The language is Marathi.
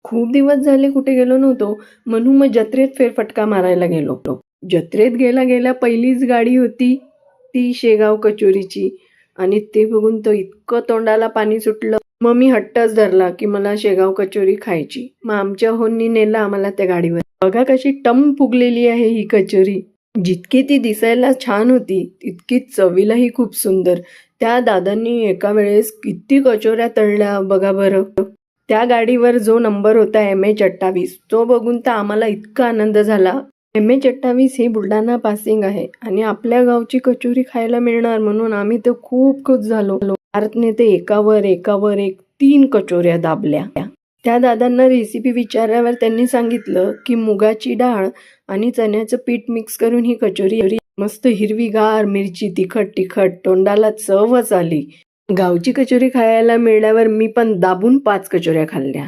खूप दिवस झाले कुठे गेलो नव्हतो, म्हणून मग जत्रेत फेरफटका मारायला गेलो. जत्रेत गेल्या गेल्या पहिलीच गाडी होती ती शेगाव कचोरीची आणि ते बघून तर इतकं तोंडाला पाणी सुटलं. मग मी हट्टच धरला की मला शेगाव कचोरी खायची. मग आमच्या होनी नेलं आम्हाला त्या गाडीवर. बघा कशी टम फुगलेली आहे ही कचोरी. जितकी ती दिसायला छान होती तितकी चवीलाही खूप सुंदर. त्या दादांनी एका वेळेस किती कचोऱ्या तळल्या बघा बरं. त्या गाडीवर जो नंबर होता MH28 तो बघून तर आम्हाला इतका आनंद झाला. MH28 ही बुलढाणा पासिंग आहे आणि आपल्या गावची कचोरी खायला मिळणार म्हणून आम्ही तर खूप खुश झालो. भारतने ते एकावर एक 3 कचोऱ्या दाबल्या. त्या दादांना रेसिपी विचारल्यावर त्यांनी सांगितलं की मुगाची डाळ आणि चण्याचं पीठ मिक्स करून ही कचोरी मस्त हिरवीगार, मिरची तिखट तोंडाला चवच आली. गावची कचोरी खायला मिळाल्यावर मी पण दाबून 5 कचोऱ्या खाल्ल्या.